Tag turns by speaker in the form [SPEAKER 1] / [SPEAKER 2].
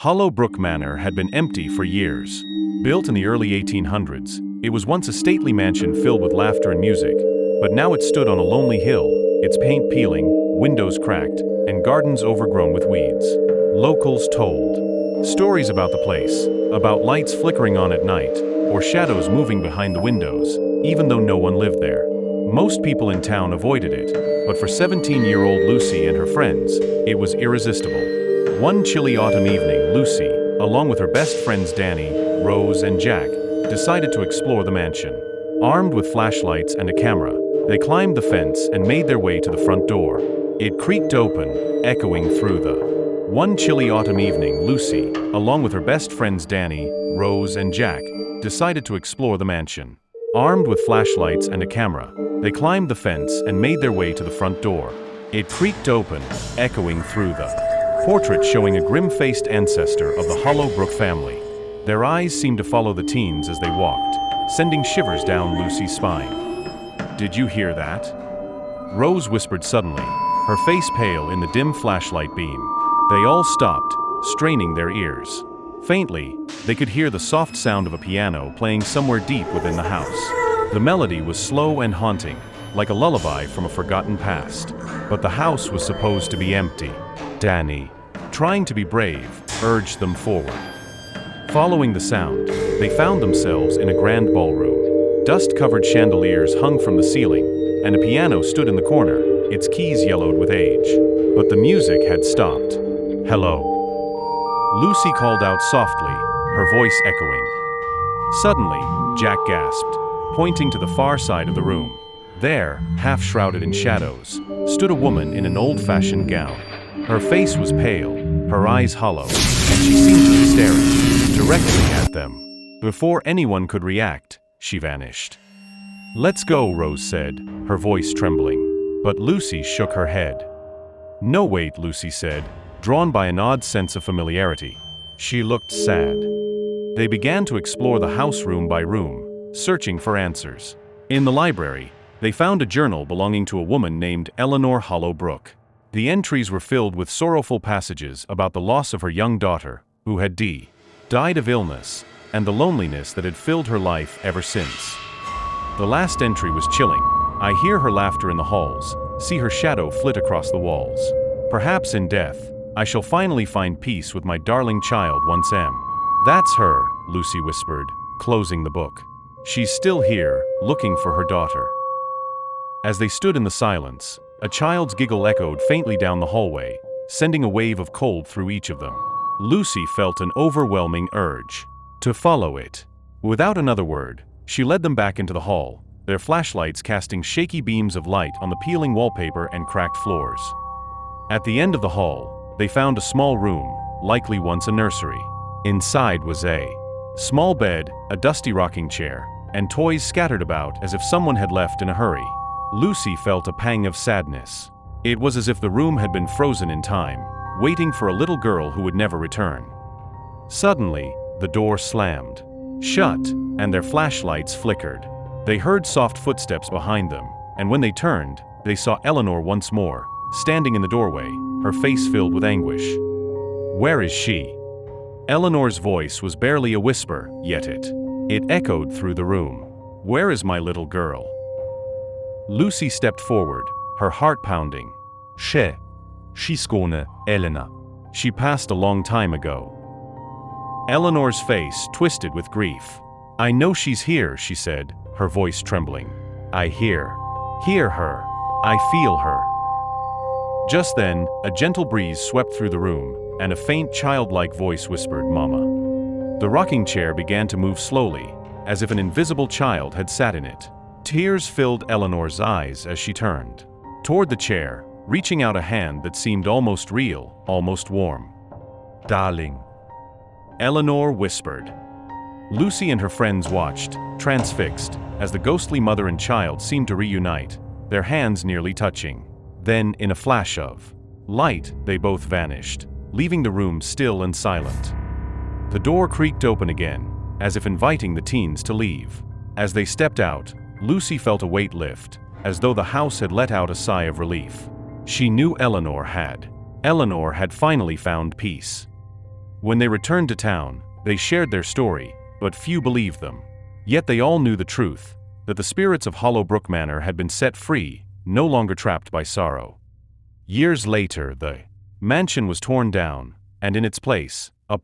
[SPEAKER 1] Hollow Brook Manor had been empty for years. Built in the early 1800s, it was once a stately mansion filled with laughter and music, but now it stood on a lonely hill, its paint peeling, windows cracked, and gardens overgrown with weeds. Locals told stories about the place, about lights flickering on at night, or shadows moving behind the windows, even though no one lived there. Most people in town avoided it, but for 17-year-old Lucy and her friends, it was irresistible. One chilly autumn evening, Lucy, along with her best friends Danny, Rose, and Jack, decided to explore the mansion. Armed with flashlights and a camera, they climbed the fence and made their way to the front door. It creaked open, echoing through the One chilly autumn evening, Lucy, along with her best friends Danny, Rose, and Jack, decided to explore the mansion. Armed with flashlights and a camera, they climbed the fence and made their way to the front door. It creaked open, echoing through the portrait showing a grim-faced ancestor of the Hollow Brook family. Their eyes seemed to follow the teens as they walked, sending shivers down Lucy's spine. "Did you hear that?" Rose whispered suddenly, her face pale in the dim flashlight beam. They all stopped, straining their ears. Faintly, they could hear the soft sound of a piano playing somewhere deep within the house. The melody was slow and haunting, like a lullaby from a forgotten past. But the house was supposed to be empty. Danny, trying to be brave, urged them forward. Following the sound, they found themselves in a grand ballroom. Dust-covered chandeliers hung from the ceiling, and a piano stood in the corner, its keys yellowed with age. But the music had stopped. "Hello." Lucy called out softly, her voice echoing. Suddenly, Jack gasped, pointing to the far side of the room. There, half shrouded in shadows, stood a woman in an old-fashioned gown. Her face was pale, her eyes hollow, and she seemed to be staring directly at them. Before anyone could react, she vanished. "Let's go," Rose said, her voice trembling. But Lucy shook her head. "No, wait," Lucy said, drawn by an odd sense of familiarity. She looked sad. They began to explore the house room by room, searching for answers. In the library, they found a journal belonging to a woman named Eleanor Hollow Brook. The entries were filled with sorrowful passages about the loss of her young daughter, who had died of illness, and the loneliness that had filled her life ever since. The last entry was chilling. "I hear her laughter in the halls, see her shadow flit across the walls. Perhaps in death, I shall finally find peace with my darling child once am." "That's her," Lucy whispered, closing the book. "She's still here, looking for her daughter." As they stood in the silence, a child's giggle echoed faintly down the hallway, sending a wave of cold through each of them. Lucy felt an overwhelming urge to follow it. Without another word, she led them back into the hall, their flashlights casting shaky beams of light on the peeling wallpaper and cracked floors. At the end of the hall, they found a small room, likely once a nursery. Inside was a small bed, a dusty rocking chair, and toys scattered about as if someone had left in a hurry. Lucy felt a pang of sadness. It was as if the room had been frozen in time, waiting for a little girl who would never return. Suddenly, the door slammed shut, and their flashlights flickered. They heard soft footsteps behind them, and when they turned, they saw Eleanor once more, standing in the doorway, her face filled with anguish. "Where is she?" Eleanor's voice was barely a whisper, yet it echoed through the room. "Where is my little girl?" Lucy stepped forward, her heart pounding. She's gone, Eleanor. She passed a long time ago." Eleanor's face twisted with grief. "I know she's here," she said, her voice trembling. "I hear her. I feel her." Just then, a gentle breeze swept through the room, and a faint childlike voice whispered, "Mama." The rocking chair began to move slowly, as if an invisible child had sat in it. Tears filled Eleanor's eyes as she turned toward the chair, reaching out a hand that seemed almost real, almost warm. "Darling," Eleanor whispered. Lucy and her friends watched, transfixed, as the ghostly mother and child seemed to reunite, their hands nearly touching. Then, in a flash of light, they both vanished, leaving the room still and silent. The door creaked open again, as if inviting the teens to leave. As they stepped out, Lucy felt a weight lift, as though the house had let out a sigh of relief. She knew Eleanor had finally found peace. When they returned to town, they shared their story, but few believed them. Yet they all knew the truth, that the spirits of Hollow Brook Manor had been set free, no longer trapped by sorrow. Years later, the mansion was torn down, and in its place, a